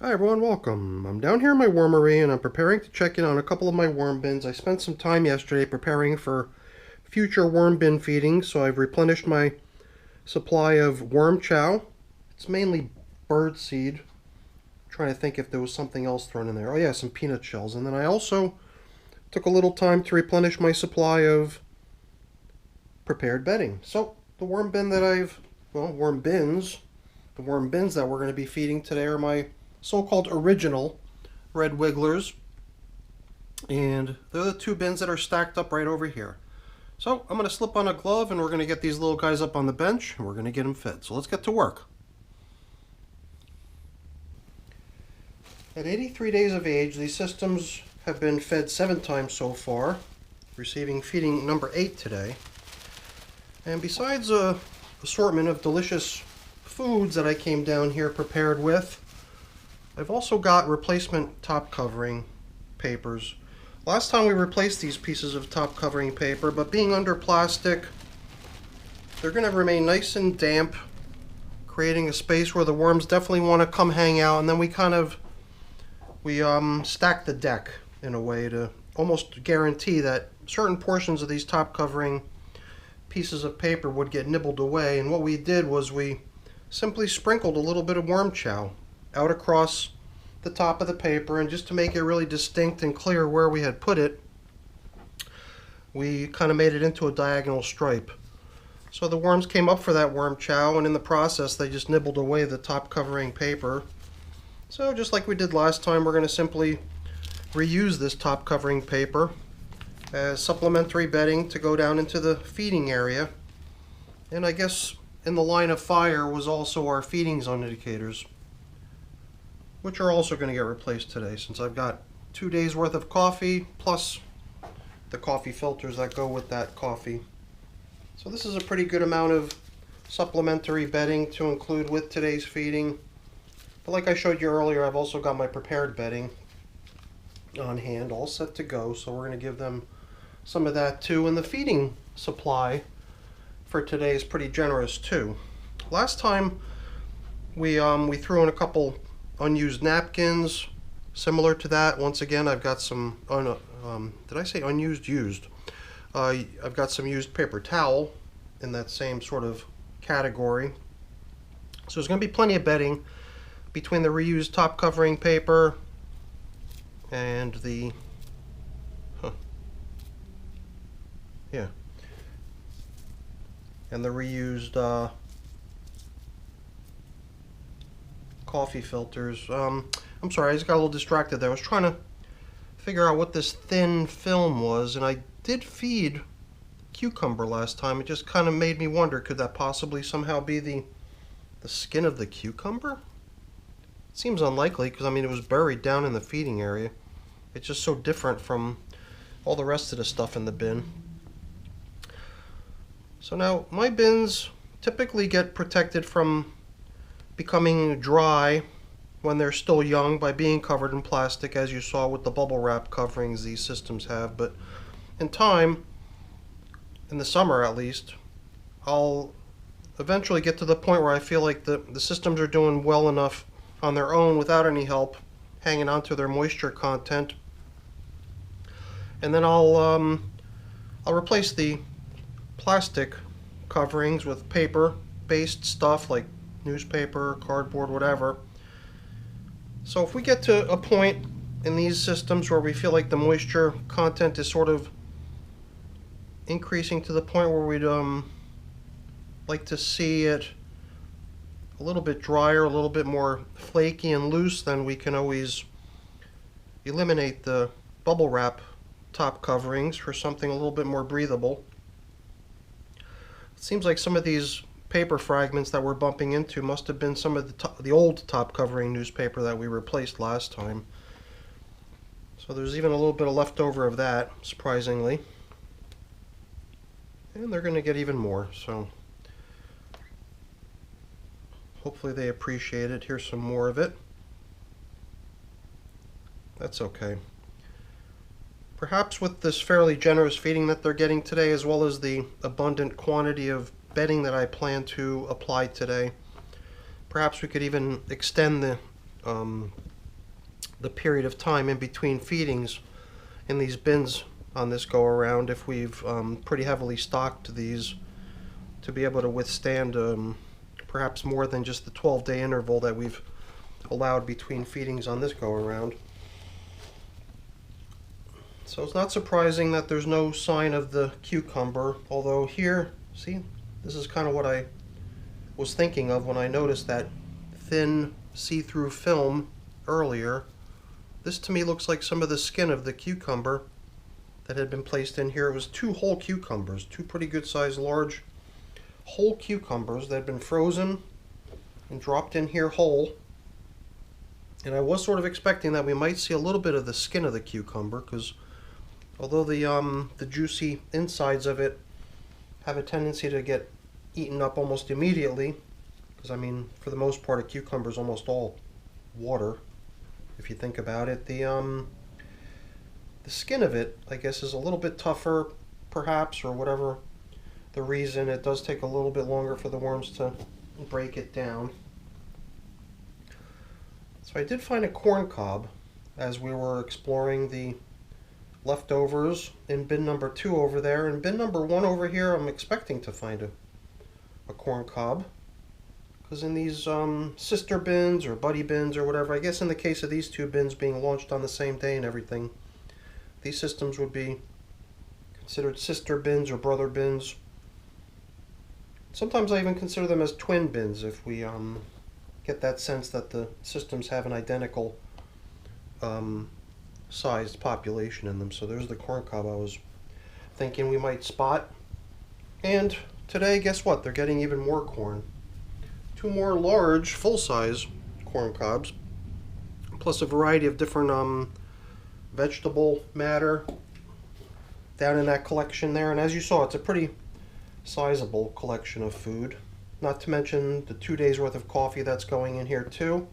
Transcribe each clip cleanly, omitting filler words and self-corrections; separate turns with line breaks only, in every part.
Hi everyone, welcome. I'm down here in my wormery and I'm preparing to check in on a couple of my worm bins. I spent some time yesterday preparing for future worm bin feeding, so I've replenished my supply of worm chow. It's mainly bird seed. I'm trying to think if there was something else thrown in there. Oh yeah, some peanut shells. And then I also took a little time to replenish my supply of prepared bedding. So the worm bin that the worm bins that we're going to be feeding today are my so-called original red wigglers, and they're the two bins that are stacked up right over here. So I'm going to slip on a glove and we're going to get these little guys up on the bench and we're going to get them fed. So let's get to work. At 83 days of age, these systems have been fed 7 times so far, receiving feeding number 8 today. And besides a assortment of delicious foods that I came down here prepared with, I've also got replacement top covering papers. Last time we replaced these pieces of top covering paper, but being under plastic, they're going to remain nice and damp, creating a space where the worms definitely want to come hang out, and then we stack the deck in a way to almost guarantee that certain portions of these top covering pieces of paper would get nibbled away. And what we did was we simply sprinkled a little bit of worm chow out across the top of the paper, and just to make it really distinct and clear where we had put it, we kind of made it into a diagonal stripe. So the worms came up for that worm chow, and in the process they just nibbled away the top covering paper. So just like we did last time, we're going to simply reuse this top covering paper as supplementary bedding to go down into the feeding area. And I guess in the line of fire was also our feeding zone indicators, which are also going to get replaced today, since I've got 2 days worth of coffee plus the coffee filters that go with that coffee. So this is a pretty good amount of supplementary bedding to include with today's feeding. But like I showed you earlier, I've also got my prepared bedding on hand, all set to go, so we're going to give them some of that too. And the feeding supply for today is pretty generous too. Last time we threw in a couple unused napkins, similar to that. Once again, I've got some did I say unused? Used. I've got some used paper towel in that same sort of category. So there's going to be plenty of bedding between the reused top covering paper and the and the reused coffee filters. I'm sorry, I just got a little distracted there. I was trying to figure out what this thin film was, and I did feed cucumber last time. It just kind of made me wonder, could that possibly somehow be the skin of the cucumber? It seems unlikely, because I mean it was buried down in the feeding area. It's just so different from all the rest of the stuff in the bin. So now my bins typically get protected from becoming dry when they're still young by being covered in plastic, as you saw with the bubble wrap coverings these systems have. But in time, in the summer at least, I'll eventually get to the point where I feel like the systems are doing well enough on their own without any help, hanging on to their moisture content. And then I'll replace the plastic coverings with paper-based stuff like newspaper, cardboard, whatever. So if we get to a point in these systems where we feel like the moisture content is sort of increasing to the point where we'd like to see it a little bit drier, a little bit more flaky and loose, then we can always eliminate the bubble wrap top coverings for something a little bit more breathable. It seems like some of these paper fragments that we're bumping into must have been some of the old top covering newspaper that we replaced last time. So there's even a little bit of leftover of that, surprisingly. And they're going to get even more, so hopefully they appreciate it. Here's some more of it. That's okay. Perhaps with this fairly generous feeding that they're getting today, as well as the abundant quantity of bedding that I plan to apply today, perhaps we could even extend the the period of time in between feedings in these bins on this go around, if we've pretty heavily stocked these to be able to withstand perhaps more than just the 12-day interval that we've allowed between feedings on this go around. So it's not surprising that there's no sign of the cucumber, although here, see, this is kind of what I was thinking of when I noticed that thin see-through film earlier. This to me looks like some of the skin of the cucumber that had been placed in here. It was 2 whole cucumbers, 2 pretty good sized large whole cucumbers that had been frozen and dropped in here whole. And I was sort of expecting that we might see a little bit of the skin of the cucumber, because although the juicy insides of it have a tendency to get eaten up almost immediately, because I mean, for the most part, a cucumber is almost all water, if you think about it. The skin of it, I guess, is a little bit tougher, perhaps, or whatever the reason. It does take a little bit longer for the worms to break it down. So I did find a corn cob as we were exploring the leftovers in bin number 2 over there. In bin number 1 over here, I'm expecting to find a corn cob, because in these sister bins or buddy bins or whatever, I guess in the case of these 2 bins being launched on the same day and everything, these systems would be considered sister bins or brother bins. Sometimes I even consider them as twin bins if we get that sense that the systems have an identical sized population in them. So there's the corn cob I was thinking we might spot. And today, guess what? They're getting even more corn. 2 more large, full-size corn cobs, plus a variety of different vegetable matter down in that collection there. And as you saw, it's a pretty sizable collection of food, not to mention the 2 days worth of coffee that's going in here too.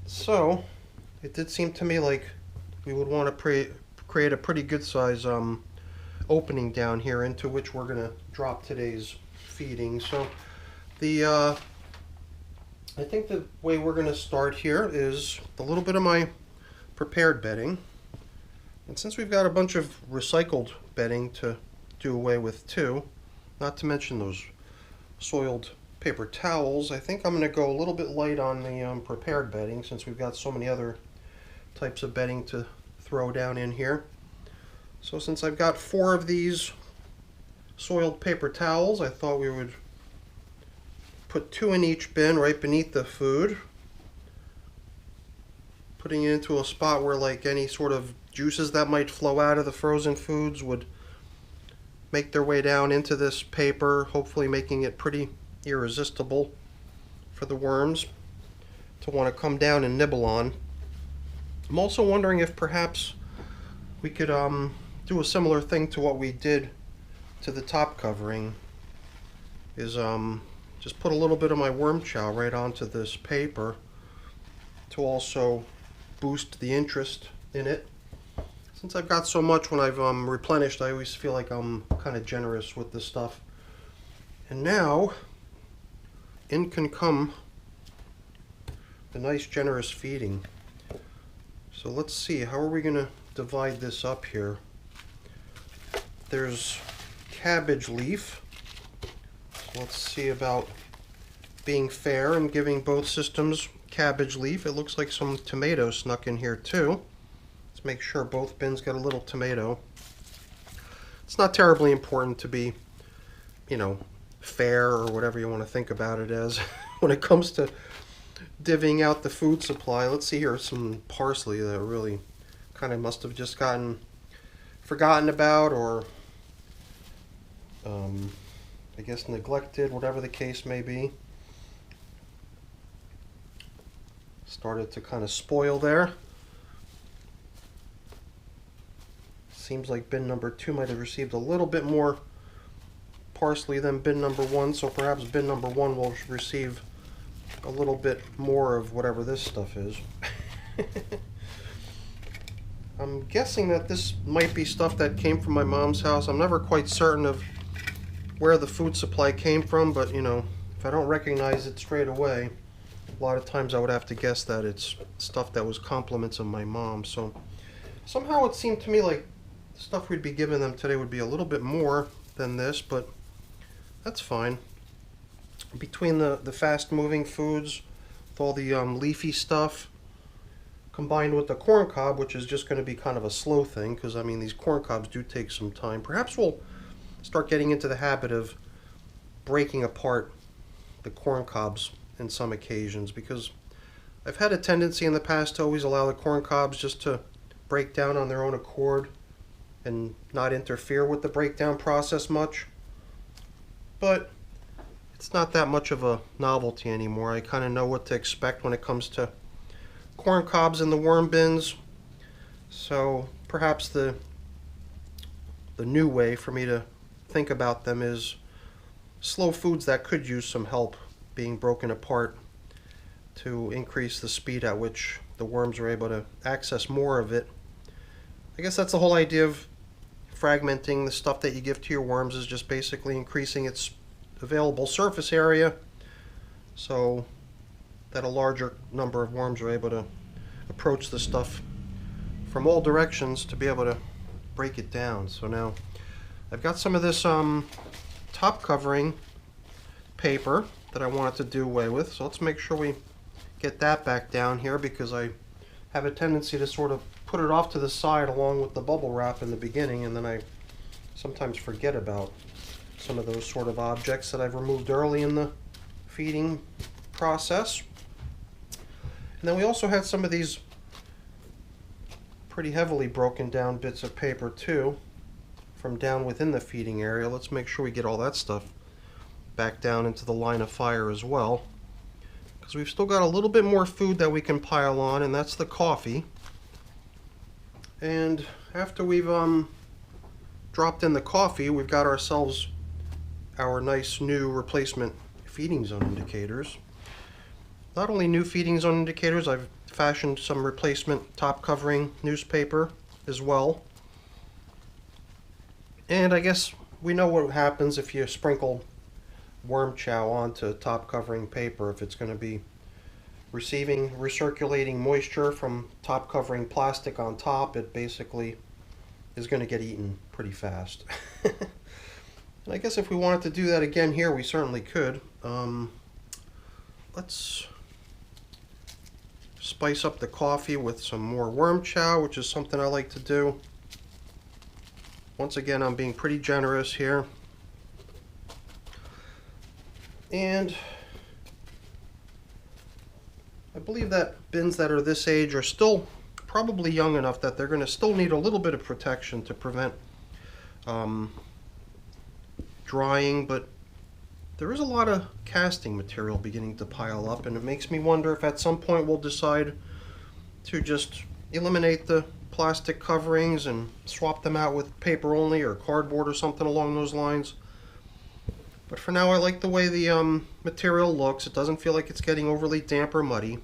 So it did seem to me like we would want to create a pretty good size opening down here into which we're going to drop today's feeding. So I think the way we're going to start here is a little bit of my prepared bedding. And since we've got a bunch of recycled bedding to do away with too, not to mention those soiled paper towels, I think I'm going to go a little bit light on the prepared bedding, since we've got so many other types of bedding to throw down in here. So since I've got 4 of these soiled paper towels, I thought we would put 2 in each bin right beneath the food, putting it into a spot where like any sort of juices that might flow out of the frozen foods would make their way down into this paper, hopefully making it pretty irresistible for the worms to want to come down and nibble on. I'm also wondering if perhaps we could do a similar thing to what we did to the top covering, is just put a little bit of my worm chow right onto this paper to also boost the interest in it. Since I've got so much when I've replenished, I always feel like I'm kind of generous with this stuff. And now, in can come the nice generous feeding. So let's see, how are we going to divide this up here? There's cabbage leaf. So let's see about being fair and giving both systems cabbage leaf. It looks like some tomato snuck in here too. Let's make sure both bins get a little tomato. It's not terribly important to be, you know, fair or whatever you want to think about it as when it comes to divvying out the food supply. Let's see here, some parsley that really kind of must have just gotten forgotten about, or I guess neglected, whatever the case may be. Started to kind of spoil there. Seems like bin number 2 might have received a little bit more parsley than bin number 1, so perhaps bin number 1 will receive a little bit more of whatever this stuff is. I'm guessing that this might be stuff that came from my mom's house. I'm never quite certain of where the food supply came from, but you know, if I don't recognize it straight away, a lot of times I would have to guess that it's stuff that was compliments of my mom. So somehow it seemed to me like the stuff we'd be giving them today would be a little bit more than this, but that's fine. Between the fast-moving foods, with all the leafy stuff, combined with the corn cob, which is just going to be kind of a slow thing, because I mean these corn cobs do take some time. Perhaps we'll start getting into the habit of breaking apart the corn cobs in some occasions, because I've had a tendency in the past to always allow the corn cobs just to break down on their own accord and not interfere with the breakdown process much. But it's not that much of a novelty anymore. I kind of know what to expect when it comes to corn cobs in the worm bins. So perhaps the new way for me to think about them is slow foods that could use some help being broken apart to increase the speed at which the worms are able to access more of it. I guess that's the whole idea of fragmenting the stuff that you give to your worms, is just basically increasing its available surface area so that a larger number of worms are able to approach the stuff from all directions to be able to break it down. So now I've got some of this top covering paper that I wanted to do away with, so let's make sure we get that back down here, because I have a tendency to sort of put it off to the side along with the bubble wrap in the beginning, and then I sometimes forget about some of those sort of objects that I've removed early in the feeding process. And then we also had some of these pretty heavily broken down bits of paper too from down within the feeding area. Let's make sure we get all that stuff back down into the line of fire as well, because we've still got a little bit more food that we can pile on, and that's the coffee. And after we've dropped in the coffee, we've got ourselves our nice new replacement feeding zone indicators. Not only new feeding zone indicators, I've fashioned some replacement top covering newspaper as well. And I guess we know what happens if you sprinkle worm chow onto top covering paper. If it's going to be receiving recirculating moisture from top covering plastic on top, it basically is going to get eaten pretty fast. And I guess if we wanted to do that again here, we certainly could. Let's spice up the coffee with some more worm chow, which is something I like to do. Once again, I'm being pretty generous here. And I believe that bins that are this age are still probably young enough that they're going to still need a little bit of protection to prevent drying, but there is a lot of casting material beginning to pile up, and it makes me wonder if at some point we'll decide to just eliminate the plastic coverings and swap them out with paper only or cardboard or something along those lines. But for now, I like the way the material looks. It doesn't feel like it's getting overly damp or muddy.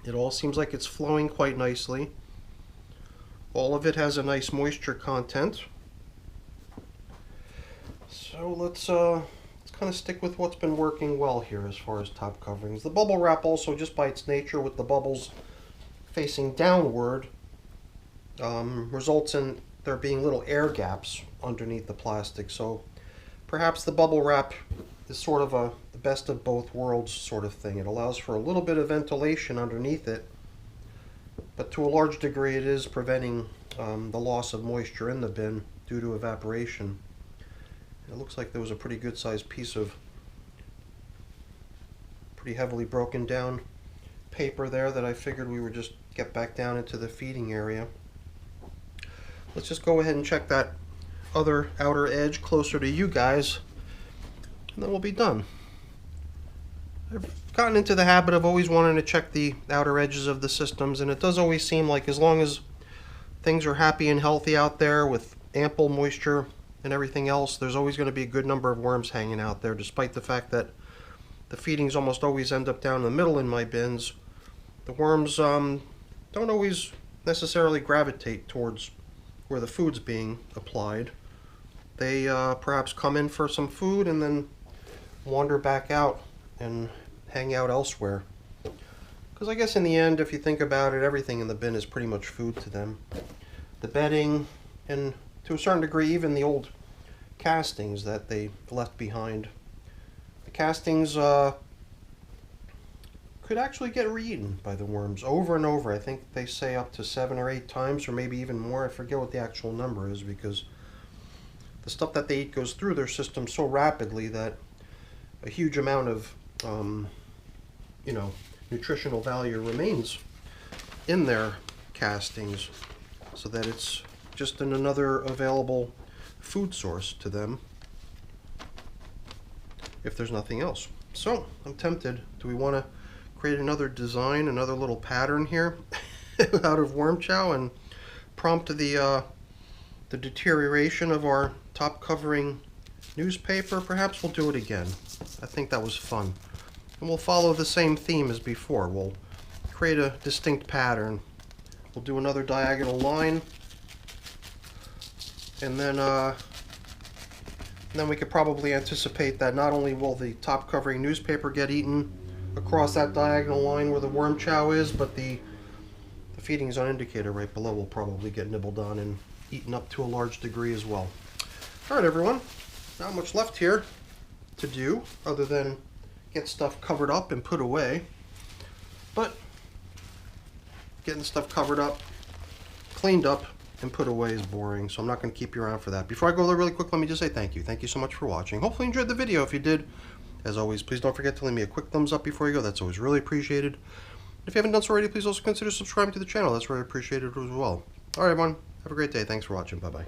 It all seems like it's flowing quite nicely. All of it has a nice moisture content. So let's kind of stick with what's been working well here as far as top coverings. The bubble wrap also, just by its nature with the bubbles facing downward, results in there being little air gaps underneath the plastic. So perhaps the bubble wrap is sort of the best of both worlds sort of thing. It allows for a little bit of ventilation underneath it, but to a large degree it is preventing the loss of moisture in the bin due to evaporation. It looks like there was a pretty good sized piece of pretty heavily broken down paper there that I figured we would just get back down into the feeding area. Let's just go ahead and check that other outer edge closer to you guys, and then we'll be done. I've gotten into the habit of always wanting to check the outer edges of the systems, and it does always seem like as long as things are happy and healthy out there with ample moisture and everything else, there's always going to be a good number of worms hanging out there, despite the fact that the feedings almost always end up down in the middle in my bins. The worms don't always necessarily gravitate towards where the food's being applied. They perhaps come in for some food and then wander back out and hang out elsewhere. Because I guess in the end, if you think about it, everything in the bin is pretty much food to them. The bedding, and to a certain degree, even the old castings that they left behind. The castings could actually get re-eaten by the worms over and over. I think they say up to 7 or 8 times, or maybe even more. I forget what the actual number is, because the stuff that they eat goes through their system so rapidly that a huge amount of nutritional value remains in their castings, so that it's just another available food source to them if there's nothing else. So I'm tempted. Do we want to create another design, another little pattern here out of worm chow and prompt the deterioration of our top covering newspaper? Perhaps we'll do it again. I think that was fun. And we'll follow the same theme as before. We'll create a distinct pattern. We'll do another diagonal line, and then we could probably anticipate that not only will the top covering newspaper get eaten across that diagonal line where the worm chow is, but the feeding zone indicator right below will probably get nibbled on and eaten up to a large degree as well. Alright everyone, not much left here to do other than get stuff covered up and put away. But getting stuff covered up, cleaned up, and put away is boring, so I'm not going to keep you around for that. Before I go there really quick, let me just say thank you. Thank you so much for watching. Hopefully you enjoyed the video. If you did, as always, please don't forget to leave me a quick thumbs up before you go. That's always really appreciated. If you haven't done so already, please also consider subscribing to the channel. That's really appreciated as well. Alright everyone, have a great day. Thanks for watching. Bye-bye.